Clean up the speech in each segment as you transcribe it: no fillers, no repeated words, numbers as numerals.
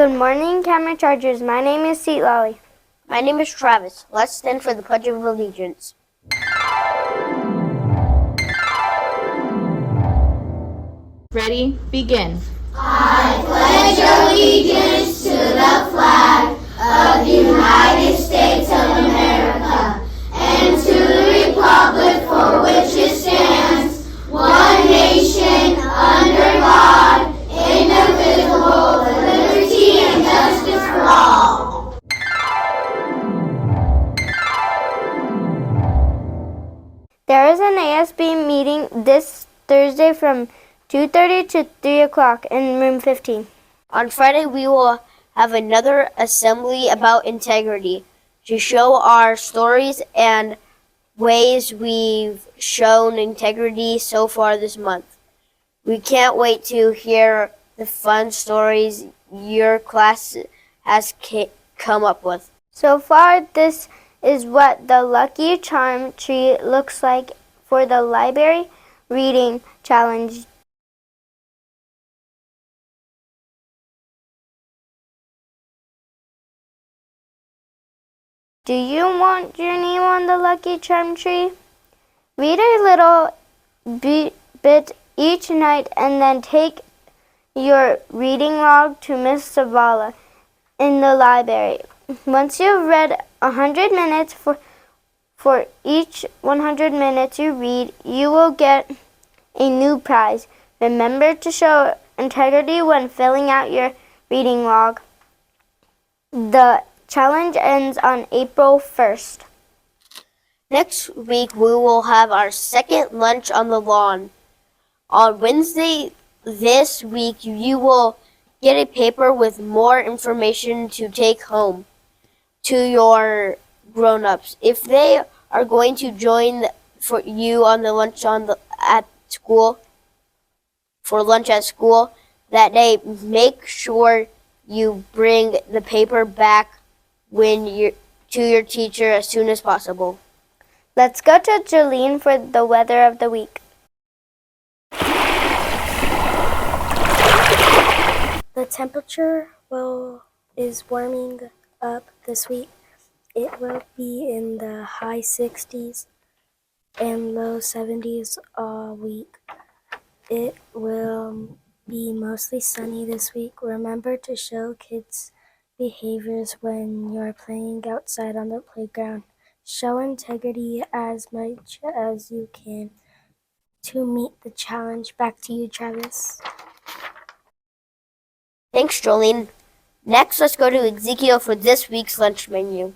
Good morning, Camera Chargers. My name is Seat Lolly. My name is Travis. Let's stand for the Pledge of Allegiance. Ready? Begin. I pledge allegiance to the flag of the United States of America and to the republic for which it stands, one nation, under God, indivisible, with liberty and justice for all. There is an ASB meeting this Thursday from 2:30 to 3 o'clock in room 15. On Friday, we will have another assembly about integrity to show our stories and ways we've shown integrity so far this month. We can't wait to hear the fun stories your class has come up with. So far, this is what the Lucky Charm tree looks like for the library reading challenge. Do you want your name on the Lucky Charm tree? Read a little bit each night and then take your reading log to Miss Zavala in the library. Once you've read 100 minutes for each 100 minutes you read, you will get a new prize. Remember to show integrity when filling out your reading log. The challenge ends on April 1st. Next week, we will have our second lunch on the lawn. On Wednesday this week, you will get a paper with more information to take home to your grown-ups. If they are going to join for you on the lunch at school, for lunch at school that day, make sure you bring the paper back to your teacher as soon as possible. Let's go to Jolene for the weather of the week. The temperature is warming up this week. It will be in the high 60s and low 70s all week. It will be mostly sunny this week. Remember to show kids behaviors when you're playing outside on the playground. Show integrity as much as you can to meet the challenge. Back to you, Travis. Thanks, Jolene. Next, let's go to Ezekiel for this week's lunch menu.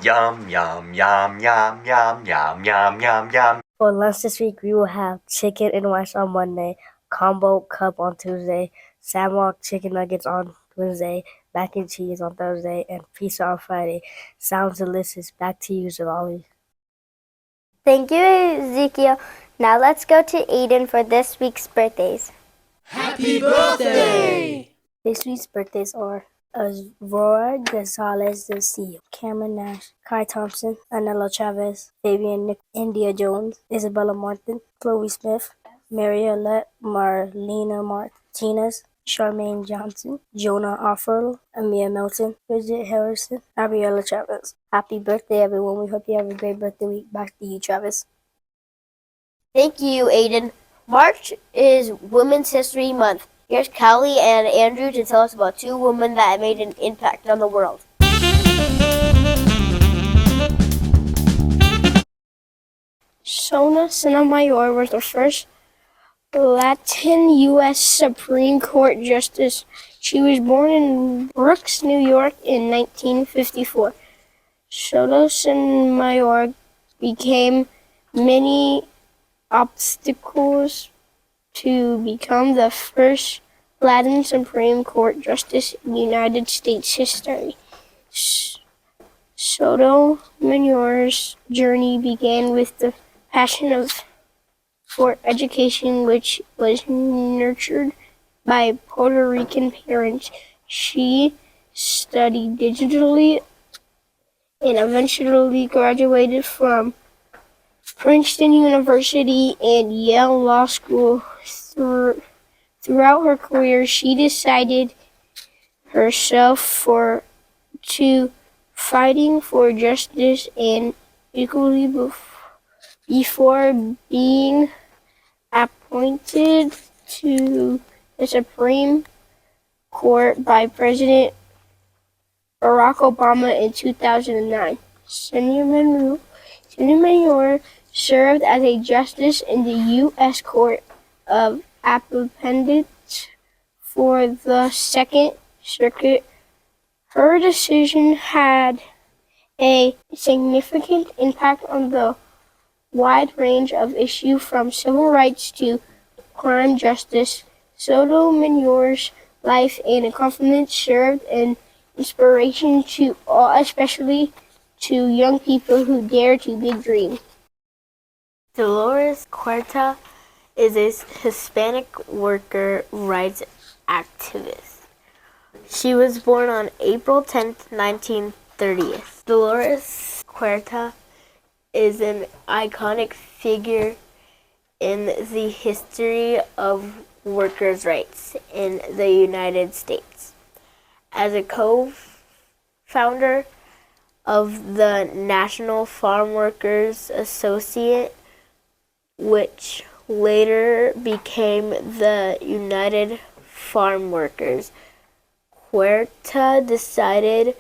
Yum, yum, yum, yum, yum, yum, yum, yum, yum. For lunch this week, we will have chicken and rice on Monday, combo cup on Tuesday, Samwalk chicken nuggets on Wednesday, mac and cheese on Thursday, and pizza on Friday. Sounds delicious. Back to you, Zalali. Thank you, Ezekiel. Now let's go to Aiden for this week's birthdays. Happy birthday! This week's birthdays are Aurora Gonzalez del Cio, Cameron Nash, Kai Thompson, Anelo Chavez, Fabian Nick, India Jones, Isabella Martin, Chloe Smith, Mariolette Marlena Martinez, Charmaine Johnson, Jonah Offerl, Amia Melton, Bridget Harrison, Gabriella Chavez. Happy birthday, everyone. We hope you have a great birthday week. Back to you, Travis. Thank you, Aiden. March is Women's History Month. Here's Callie and Andrew to tell us about two women that made an impact on the world. Sona Sotomayor was the first Latin U.S. Supreme Court Justice. She was born in Brooks, New York in 1954. Sotomayor became many obstacles to become the first Latin Supreme Court Justice in United States history. Sotomayor's journey began with the passion for education, which was nurtured by Puerto Rican parents. She studied digitally and eventually graduated from Princeton University and Yale Law School. Throughout her career, she decided herself to fighting for justice and equality before being appointed to the Supreme Court by President Barack Obama in 2009. Sotomayor served as a justice in the U.S. Court of Appeals for the Second Circuit. Her decision had a significant impact on the wide range of issues from civil rights to crime justice. Sotomayor's life and accomplishments served an inspiration to all, especially to young people who dare to big dream. Dolores Huerta is a Hispanic worker rights activist. She was born on April 10, 1930. Dolores Huerta is an iconic figure in the history of workers' rights in the United States. As a co-founder of the National Farm Workers Association, which later became the United Farm Workers, Huerta decided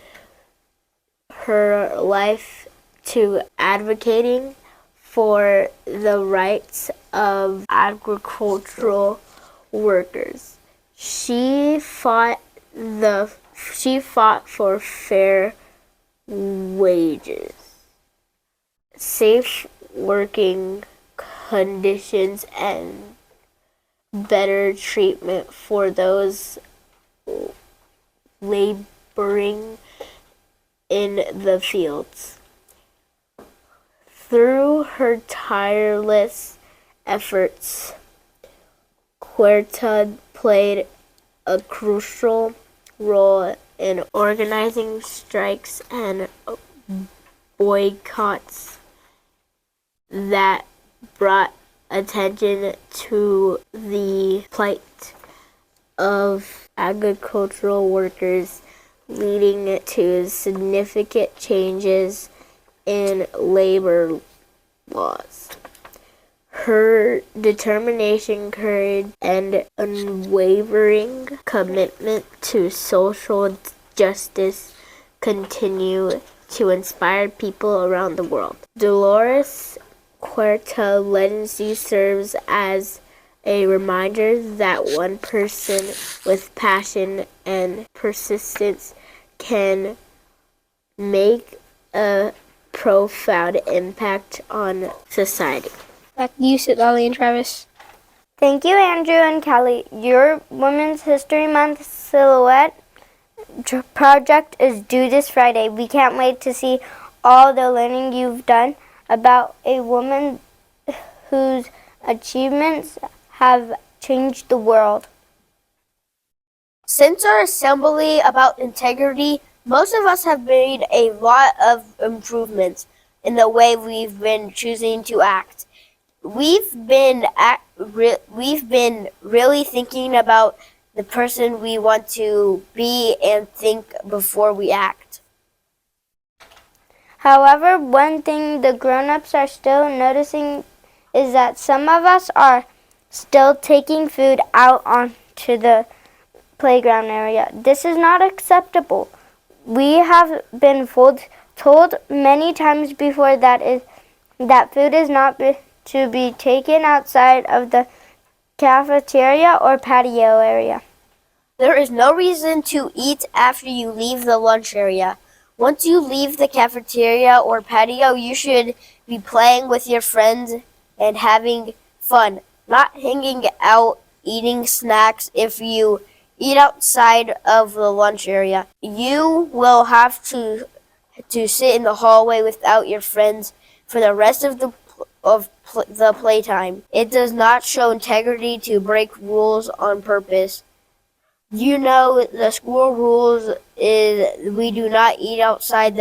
her life to advocating for the rights of agricultural workers. She fought for fair wages, safe working conditions, and better treatment for those laboring in the fields. Through her tireless efforts, Huerta played a crucial role in organizing strikes and boycotts that brought attention to the plight of agricultural workers, leading to significant changes in labor laws. Her determination, courage, and unwavering commitment to social justice continue to inspire people around the world. Dolores Huerta legacy serves as a reminder that one person with passion and persistence can make a profound impact on society. Back to you, Citlali and Travis. Thank you, Andrew and Kelly. Your Women's History Month Silhouette project is due this Friday. We can't wait to see all the learning you've done about a woman whose achievements have changed the world. Since our assembly about integrity, most of us have made a lot of improvements in the way we've been choosing to act. We've been really thinking about the person we want to be and think before we act. However, one thing the grown-ups are still noticing is that some of us are still taking food out onto the playground area. This is not acceptable. We have been told many times before that food is not to be taken outside of the cafeteria or patio area. There is no reason to eat after you leave the lunch area. Once you leave the cafeteria or patio, you should be playing with your friends and having fun, not hanging out eating snacks. If you eat outside of the lunch area, you will have to sit in the hallway without your friends for the rest of the playtime. It does not show integrity to break rules on purpose. You know, the school rules is we do not eat outside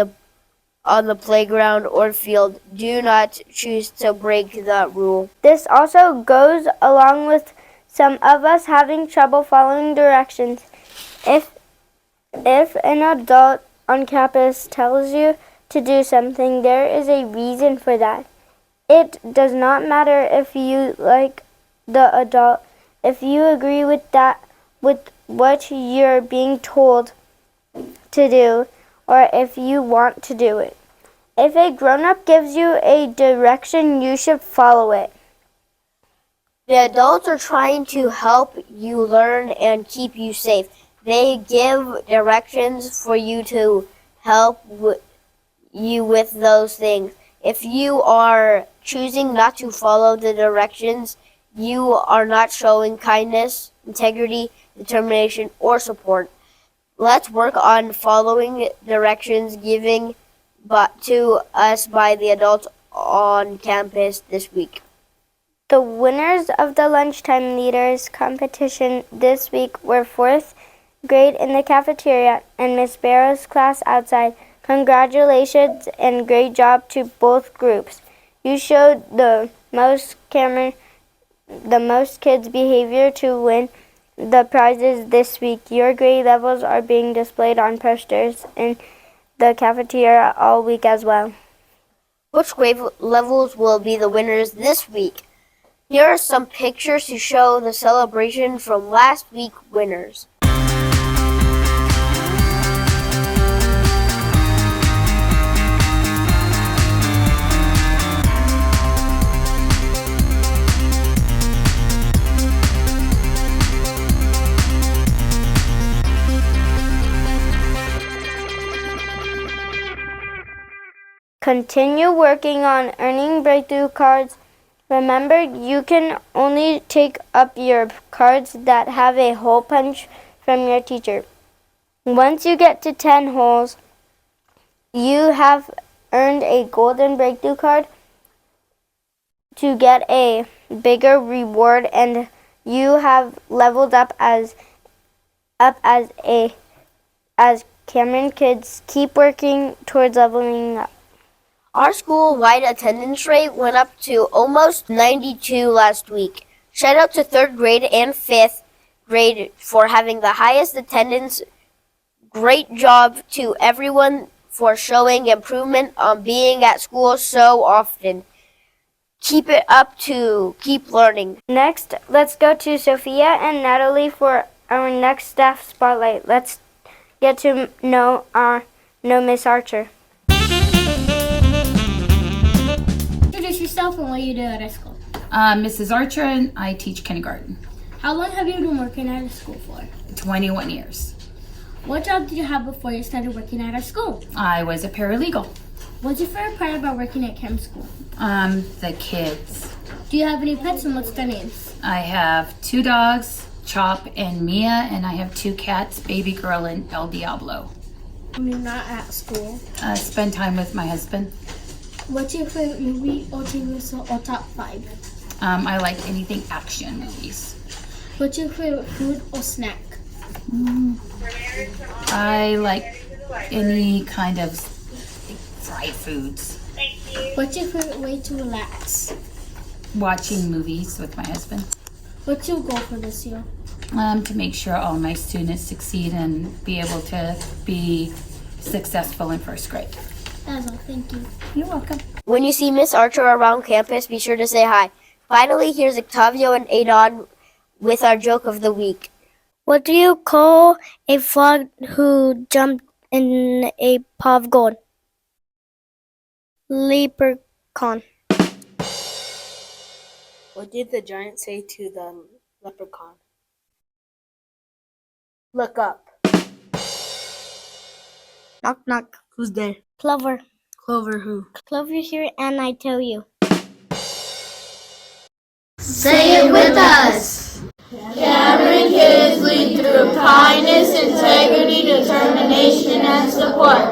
on the playground or field. Do not choose to break that rule. This also goes along with some of us having trouble following directions. If If an adult on campus tells you to do something, there is a reason for that. It does not matter if you like the adult, if you agree with what you're being told to do, or if you want to do it. If a grown-up gives you a direction, you should follow it. The adults are trying to help you learn and keep you safe. They give directions for you to help you with those things. If you are choosing not to follow the directions, you are not showing kindness, integrity, determination, or support. Let's work on following directions given to us by the adults on campus this week. The winners of the Lunchtime Leaders competition this week were 4th grade in the cafeteria and Miss Barrow's class outside. Congratulations and great job to both groups. You showed the most kids' behavior to win the prizes this week. Your grade levels are being displayed on posters in the cafeteria all week as well. Which grade levels will be the winners this week? Here are some pictures to show the celebration from last week's winners. Continue working on earning breakthrough cards. Remember, you can only take up your cards that have a hole punch from your teacher. Once you get to 10 holes, you have earned a golden breakthrough card to get a bigger reward, and you have leveled up as Cameron kids. Keep working towards leveling up. Our school-wide attendance rate went up to almost 92 last week. Shout out to 3rd grade and 5th grade for having the highest attendance. Great job to everyone for showing improvement on being at school so often. Keep it up to keep learning. Next, let's go to Sophia and Natalie for our next staff spotlight. Let's get to know Miss Archer. Introduce yourself and what you do at our school. Mrs. Archer, and I teach kindergarten. How long have you been working at our school for? 21 years. What job did you have before you started working at our school? I was a paralegal. What's your favorite part about working at Cam School? The kids. Do you have any pets and what's their names? I have 2 dogs, Chop and Mia, and I have 2 cats, Baby Girl and El Diablo. When you're not at school, Spend time with my husband. what's your favorite movie or TV show or top 5? I like anything action movies. What's your favorite food or snack? I like any kind of fried foods. What's your favorite way to relax? Watching movies with my husband. What's your goal for this year? To make sure all my students succeed and be able to be successful in 1st grade. That's all. Thank you. You're welcome. When you see Miss Archer around campus, be sure to say hi. Finally, here's Octavio and Adon with our joke of the week. What do you call a frog who jumped in a pot of gold? Leprechaun. What did the giant say to the leprechaun? Look up. Knock, knock. Who's there? Clover. Clover who? Clover here, and I tell you. Say it with us. Cameron Kids lead through kindness, integrity, determination, and support.